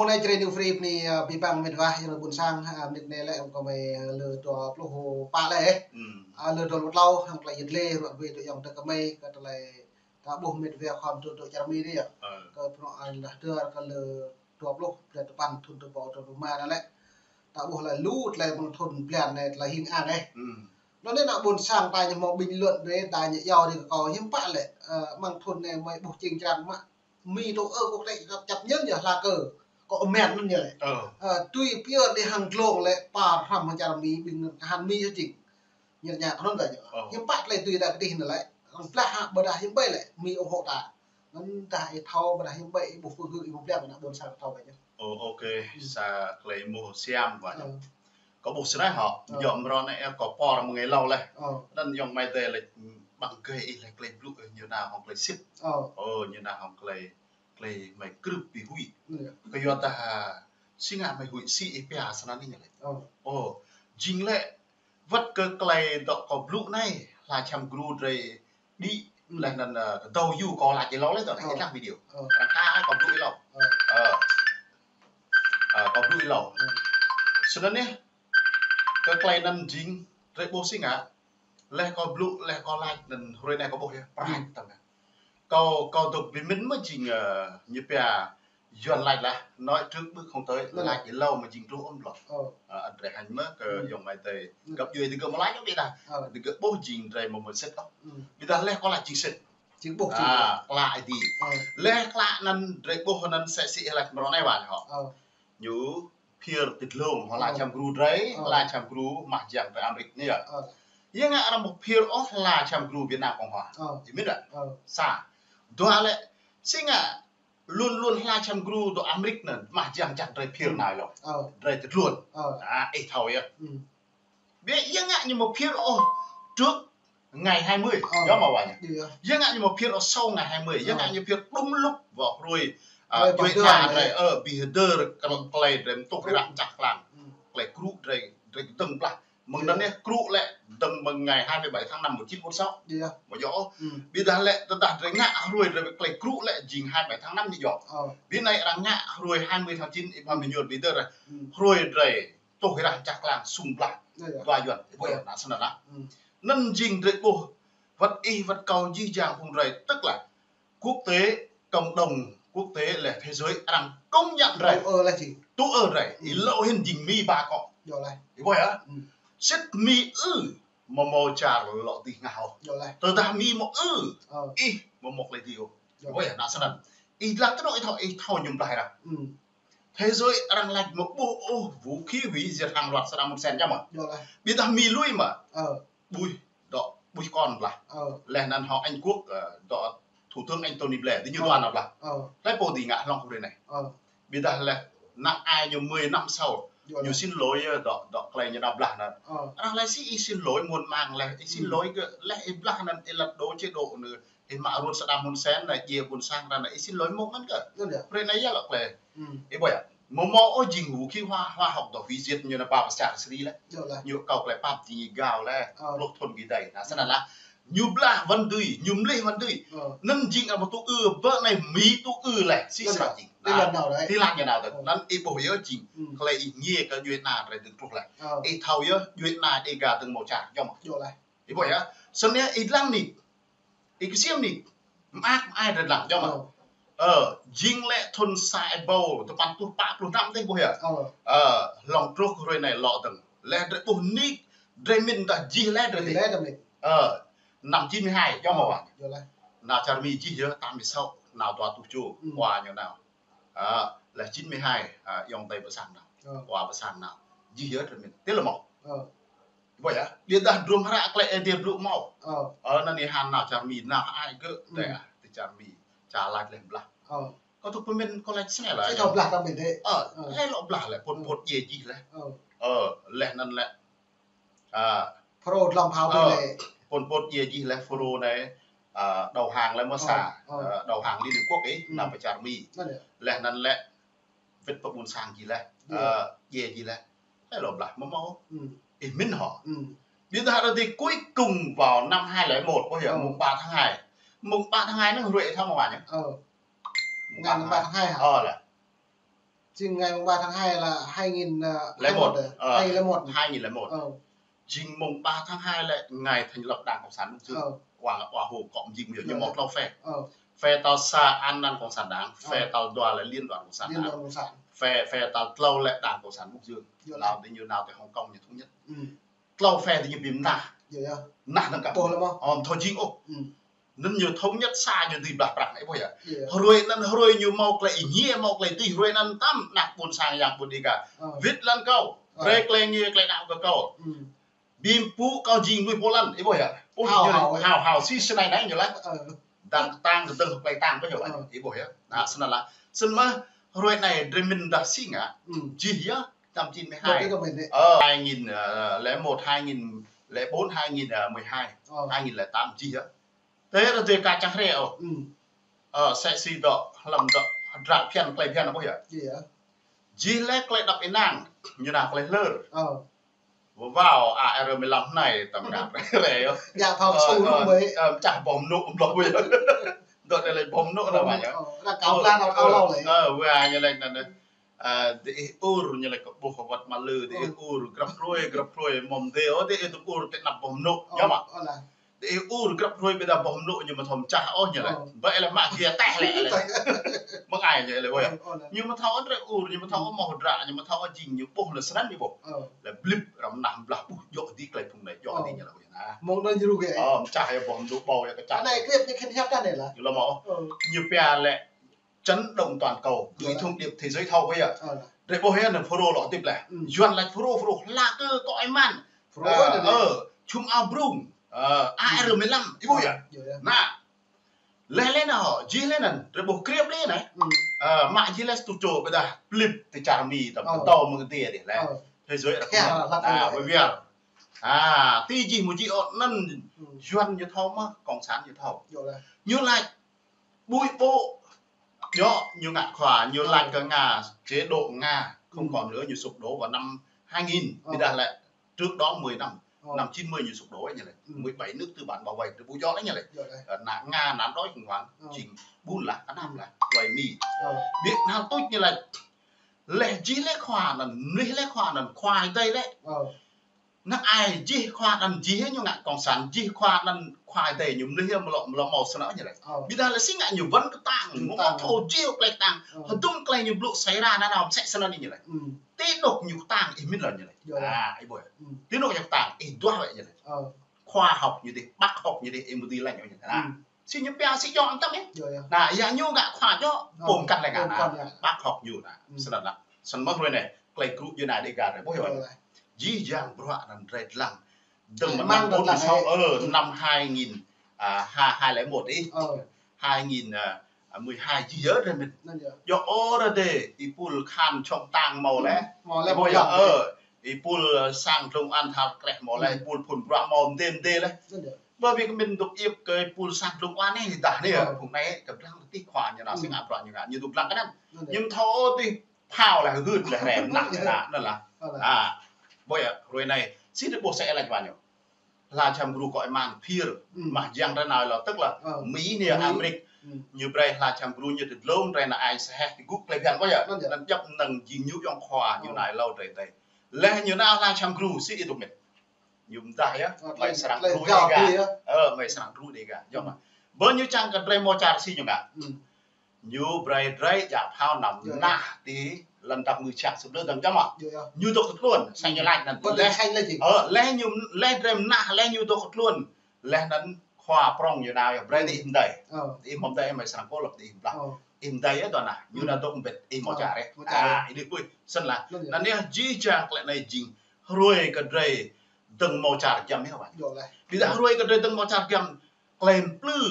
này chơi new free ni bị băng mệt vãi rồi buồn sang mệt này lại có mày lừa trò lô hồ pa lại lừa trò một lâu hoặc là giật lê rồi về tụi dòng tụi mày cái tụi lại ta buồn mệt vềความtụi Jeremy đi à cái nó là đưa cái lừa trò lô để tụi pan thun tụi bỏ tụi maนั่นแหละta buồn là lút lại một thun plan này là hình ảnh này nó nên là buồn sang tài nhưng mà bình luận về tài nhẹ giàu thì có hiếm bạn lại mang thun này mày buộc trình trang mà mi đồ cuộc đây chặt nhất nhỉ là cờ có mẹt luôn nhỉ tuy bây để hàng lồng lại bà làm hàng chả mi bình hàn mi cho chỉnh nhật nhạc không vậy hiếm bạn lại tùy là cái tình lại là bờ đà hiếm bay lại mi ủng hộ ta nó tại thâu bờ đà hiếm bay buộc phương hữu buộc đẹp là buồn sang thâu vậy nhỉ ok sa clay mùa xem vậy có bộ sữa họ dọn rồi này em có po là một ngày lâu này nên dòng mai tê là bằng cây là clay blue như nào hoặc clay ship như nào hoặc clay mày cứ bị hủy cái do ta sinh ngàn mày hủy si pa sao nên như này chính lệ vật cơ clay đọ có blue này là chăm gru rồi đi là nên tàu du có lại cái ló lấy rồi này cái làm video là ca có blue lẩu có blue lẩu cho nên nhé cái clay nên chính rồi bố sinh à lẽ có blue lẽ có light nên rồi này có bộ gì tầm này câu tục vì mình mới chỉnh như bè dọn lại là nói trước bước không tới lại chỉ lâu mà chỉnh luôn ôm lọt để hành mất dòng bài tề gặp dưới thì cứ mà lái nó đi là thì cứ bố chỉnh rồi một set đó bây giờ lẽ có lại chỉnh set chỉnh bộ lại thì lẽ lại nên rồi bố nên sẽ lại mà nó này bạn họ nhớ peer tịt lông họ lại chăm gru đấy lại chăm gru mặc dạng tại America nhỉ nhưng là một peer off là chăm gru Việt Nam Cộng Hòa thì biết rồi sao đó là sinh à luôn luôn là chăm gru của America nên mà chẳng chặt rồi peer nào rồi rồi tịt luôn ấy thôi á biết nhưng như một peer off trước ngày 20 đó mà vậy nhưng như một peer off sau ngày 20 nhưng như peer đúng lúc vào rồi chuyện nhà rồi bị đơ cái play rồi tục cái đạn chặt làm play cru rồi từng là mừng đó nè cru lại từng mừng ngày 27 tháng 5 1946 mà rõ bây giờ lại đặt rồi ngã rồi play cru lại dình 27 tháng 5 như rõ bên này là ngã rồi 20 tháng 9 vào mình bây giờ rồi tục cái đạn chặt làm sùng lại và dọn bây giờ là sao đó nên dình rồi bộ vật y vật cầu di dạng cùng rồi tức là quốc tế cộng đồng quốc tế là thế giới đang công nhận rồi là gì tu rồi thì lộ hình dình mi ba cọ rồi này thì vậy á xét mi mà mò trà lộ thì ngào từ ta mi một y một lấy điều vậy là sao nào y là cái đội thọ nhung lại là thế giới đang lạch một bộ vũ khí hủy diệt hàng loạt Saddam Hussein nhá mà bây giờ mi lui mà bùi con là nên họ Anh Quốc đó thủ tướng anh Tony Blair thì như đoàn nào là lấy bộ gì ngã lòng này bây giờ là năm ai nhiều 10 năm sau nhiều xin lỗi đó này như nào là đang lấy xin lỗi muôn màng là xin lỗi lại là nên là đố chế độ nữa thì mà luôn Saddam Hussein này chia buồn sang ra này xin lỗi mông cơ rồi này là cái vậy một mẫu trình vũ khí hoa học đó hủy diệt như là bà xã xử lý đấy nhiều cầu lại bà thì gạo là lột thuần cái đấy là sao là nhúm la vấn đề nhúm lê vấn đề nên chính là một tu vợ này mỹ tu lại xí xả chính thì lần nào đấy thì làm như nào đấy nên ý bổ yếu chính lại ý nghĩa cái duyên nào rồi từng trục lại ý thầu yếu duyên nào ý cả từng màu trà cho mà ý bổ yếu sau này ý lăng nị ý cái siêu nị ai rồi làm cho mà chính lẽ thôn sai bầu tụi bạn tu bạc luôn năm thế bổ yếu lòng trục rồi này lọ từng lẽ rồi bổ nị rồi mình đã gì lẽ rồi thì năm 92 cho mà bạn nào chả mi chi nhớ 86 nào tòa tụ chủ qua như nào là 92 dòng tây bờ sàn nào qua bờ sàn nào gì nhớ rồi mình tiếc là màu vậy á điện đàn rùm ra lại điện rượu màu nên đi hàn nào chả mi nào ai cứ để thì chả mi chả lại lên là có thuộc mình có lại sẽ là học lạc ra mình thế hay lộp lạc lại một gì gì lại lẹ nên lẹ pro lòng hào bên này một gì là Foro này đầu hàng là xả đầu hàng Liên Hợp Quốc ấy là phải trả mi lẽ nên lẽ vết bọc buồn sang gì là gì là cái lộp lại máu mình họ bây giờ thì cuối cùng vào năm 2001 có hiểu mùng 3 tháng 2 nó rưỡi theo mà bạn nhé ngày 3 tháng 2 hả là Chính ngày mùng 3 tháng 2 là 2001 2001. Chính mùng 3 tháng 2 là ngày thành lập Đảng Cộng sản Đông Dương. Quả hồ cộng dinh biểu như một lâu phe. Phe tao xa an năng Cộng sản Đảng, phe tao đoàn là Liên đoàn Cộng sản Đảng. Phe tao lâu là Đảng Cộng sản Đông Dương. Nào thì như nào thì Hồng Kông như thống nhất. Lâu phe thì như bìm nà. Nà nâng cả. Thôi chính ô. Nên như thống nhất xa như thì bạc bạc ấy bây giờ. Rồi như mau lại nhẹ mau lại tí rồi nên tâm nạc buồn sang dạng buồn đi cả. Viết lên câu. Rêklê như klê đạo câu. Bim pu câu gì nuôi bố lần ấy bây giờ. Hào xí xe này như là. Đang tăng từ từng quay tăng bây giờ ấy bây giờ. Xin là. Xin mà rồi này rồi mình đã xin ạ. Chỉ á. 1992. 2001, 2004, 2012, 2008 gì á. Thế là về cả chẳng rèo. Sẽ xì đọ, làm đọ, rạp phiền, clay phiền là bao giờ? Dì lẽ clay đọc cái nàng, như nào clay lơ. Vào AR15 này tầm cảm rẻ không? Dạ phòng sâu luôn mới. Chả bóng nụ lọc bây giờ. Đợt này lại bóng nụ là bạn nhá. Là cáo ra nó cao lâu đấy. Vừa ai như là de như là bộ phận vật mà lư de grab roi mom deo de itu te nap bom nụ nhá mà. De grab roi bây giờ bom nụ nhưng mà thầm cha như này. Vậy là mạ kia tè lẹ lại. Mất ai như vậy vậy. Nhưng mà thao ra nhưng mà thao màu rạ nhưng mà thao jing như bộ là sẵn đi bộ. Là blip ram nằm bla dọ đi cái thùng này dọ đi như là vậy nè. Mong nó như cái. Cha ya bom nụ bò ya cái cha. Này clip cái khen chắp ra này là. Là mỏ. Như pia lẹ chấn động toàn cầu gửi thông điệp thế giới thâu bây giờ để bao hết là phô lọ tiếp lại doan là phô là cơ cõi man chung ao brung AR15 ý vui à nà lên nào gì lên nè rồi bộ clip lên này mà gì lên studio bây giờ clip thì chả mì tầm to một cái tiền để lại thế giới là bởi vì tí gì một chị năn doan như thâu mà cộng sản như thâu như lại bụi bộ đó nhiều ngạn khỏa nhiều lành cả Nga chế độ Nga không còn nữa như sụp đổ vào năm 2000 bây giờ lại trước đó 10 năm năm 90 như sụp đổ ấy như này 17 nước tư bản bảo vệ từ bố gió đấy như này Nga nán đói khủng hoảng chỉnh bún là ăn ham là loài mì Việt Nam tốt như là lệ chí lệ khỏa là nuôi lệ khỏa là khoai tây đấy nó ai chỉ khoa ăn chỉ hết nhưng ngạn còn sản chỉ khoa ăn khoai tây nhúng nước hiếm lọ màu sữa như này bây giờ là sinh ngạn nhiều vấn cái tàng nó thô chiêu cái tàng họ tung cái nhiều lụa xảy ra nào sẽ sân như này tí độc nhiều tàng ít biết lần như này ấy bồi tí độc nhiều tàng ít đoa vậy như này khoa học như thế bác học như thế em đi lại như thế này xin những bèo sĩ chọn tâm ấy là giờ nhu ngạn khoa cho cùng cắt lại ngạn bác học nhiều là sân là sân mất rồi này cái group như này đi cả rồi bố hiểu dĩ dàng bọa nằm rệt lặng từng mà năm 46 năm 2001 đi 2012 chỉ nhớ rồi mình do ô ra để ipul khan trong tang màu lẽ bây giờ ipul sang trong ăn thảo kẹt màu lẽ ipul phun bọa màu đêm đê đấy bởi vì mình đục yêu cái ipul sang trong ăn này đã này ở vùng này cầm lăng tí khoa như nào sinh áp bọa như đục lăng cáiนั้นnhưng thô thì phao là gửi là rèm nặngนั่นlà bây giờ rồi này xin được bộ sẽ là bao nhiêu là chăm group gọi màn peer mà giang ra nào là tức là Mỹ nè Americ như đây là chăm group như được lâu đây là ai sẽ thì group lại gần bao giờ nó chấp nâng gì nhú trong khoa như này lâu rồi đây là như nào là chăm group sĩ tụi mình dùng tay á mày sang group đi cả mày sang group đi cả do mà bao nhiêu trang cần đây mua trà xí như cả như bray bray giả phao nằm nà tí lần tập người chặt sụp đỡ tầng cho mà như tôi luôn xanh như lạnh là lẽ như lẽ rem nà lẽ như tôi luôn lẽ nắn khoa prong như nào vậy đi im đầy im hôm đây mày sang cô lập đi im lại im đầy ấy toàn là như là tôi không biết im một chả đấy đi vui sân là nắn đi chỉ chặt lại này chính rồi cái đây từng màu chả chậm hết các bạn bây giờ rồi cái đây từng màu chả chậm claim blue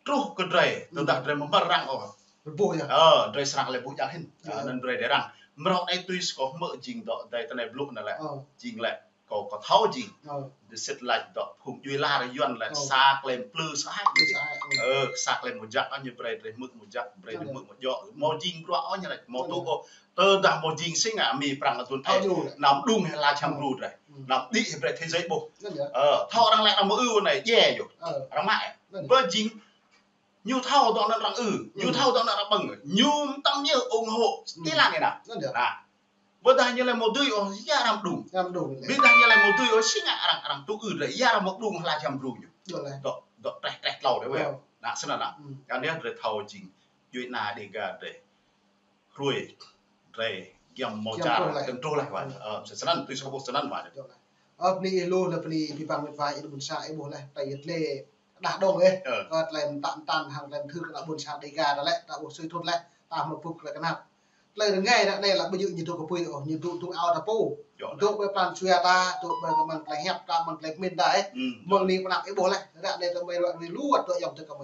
trúc cái đây tôi đặt đây một mặt răng rồi sang lại bụi trắng hình nên rồi để rằng mà này tôi có mở trình độ đây tên này blue này lại trình lại có tháo trình để xếp lại đó cùng chui la rồi dọn lại sạc lên blue sạc sạc lên một giặc như vậy rồi mực một giặc rồi mực một giọ màu trình rõ như này màu tô cô tơ đã màu trình sinh à mì prang là tuần thay nằm đung hay là chăm rùi rồi nằm đi về thế giới bộ thọ đang lại là một ưu này dè rồi đang mãi với chính nhiều thao đó nó nhiều thao đó nó bằng nhiều tăng nhiều ủng hộ thế là này nào bữa nay như là một tuổi ở gia làm đủ biết đây như là một tuổi ở sinh ạ rằng tu đấy gia làm một đủ là chăm đủ đó đó trẹt lầu đấy vậy nè xem nào cái này rồi thầu chính chuyện nào để cả để rồi để dòng màu trà cần trôi lại vậy sẽ năn tôi sẽ có sẽ năn vậy ni luôn là ni bang mit vai bun sa ai boleh tay le dah dongก็lem tan hàng lem thư cái bun sa đầy gà đó lại tạo suy thốt lại tạo một phục lại cái nàoเลยง่ายนะđây là bây giờ như tôi có vui như tôi ao thápปูtôiไปplan suy ta tôiไปกำลังหบตามมันเล็กมินได้เมืองนี้มันหนักไอ้โบเลยแล้วเนี่ยทำไมเราไม่รู้ว่าตัวอย่างจะทำไม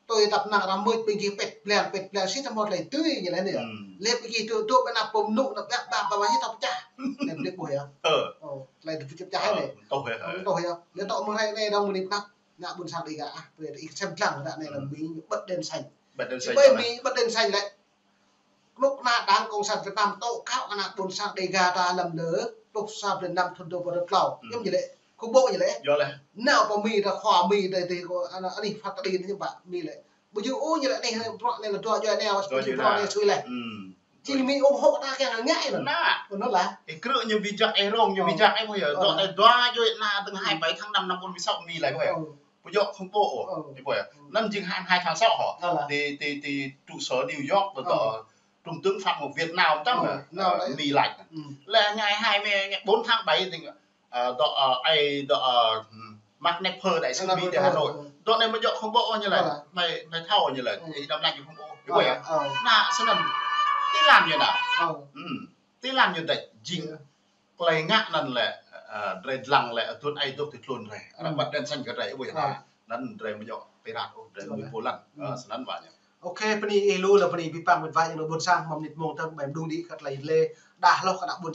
tôi tập nặng làm mười bên kiaเป็ดแปลงซิทามอลเลยตื้ออย่างไรเนี่ยเล็บbên kia tôiไปนับผมนุ่งนับแบบแบบว่าให้ทำจ่าเนี่ยเล็กบ่อยอ่ะอะไรถึงจะจ่ายเลยโตเหรอเดี๋ยวต่อเมื่อไรเนี่ยเราไม่นับngã buồn sang đi cả về ít xem chẳng đoạn này là mỹ bật đèn xanh bởi mỹ bật đèn xanh đấy lúc nào đang cộng sản Việt Nam tổ cao ngã buồn sang đi gà ta làm lỡ lúc sau Việt Nam thuần đầu vào đất lào giống như đấy không bộ như đấy nào có mỹ là khỏa mỹ đây thì có anh đi phát đi như vậy mỹ lại bây giờ ô như vậy này là cho anh nào cho này xui này chỉ mỹ ủng hộ ta cái ngại rồi nó là cái cựa như vì chắc ai rong như vì chắc ai bây giờ đó này đoa cho là từng 27 tháng 5 năm 46 mỹ lại vậy bây giờ không bộ thì bởi năm chừng 22 tháng 6 họ thì trụ sở New York và trung tướng Phạm Ngọc Việt nào trong mỹ lạnh là ngày 24 tháng 7 thì Mark Nepper đại sứ Mỹ tại Hà Nội đó này bây giờ không bộ như là mày thao như là thì năm nay không bộ cái bởi là sao làm tí làm như nào tí làm như vậy chính play ngãนั่นแหละเรดลังแหละทุนไอ้ตัวติดลุนเลยแล้วบัดเดินสั้นก็ได้บ่อย่างนั้นเรมันยกไปรัดโอ้เรมือโพลันสนั้นว่าเนี่ยโอเคปนีเอลูแล้วปนีพี่ปังเป็นไว้ยังโดนบนสร้างมัมนิดมองทั้งแบบดูดีกัดไหลเลด่าเราขนาดบน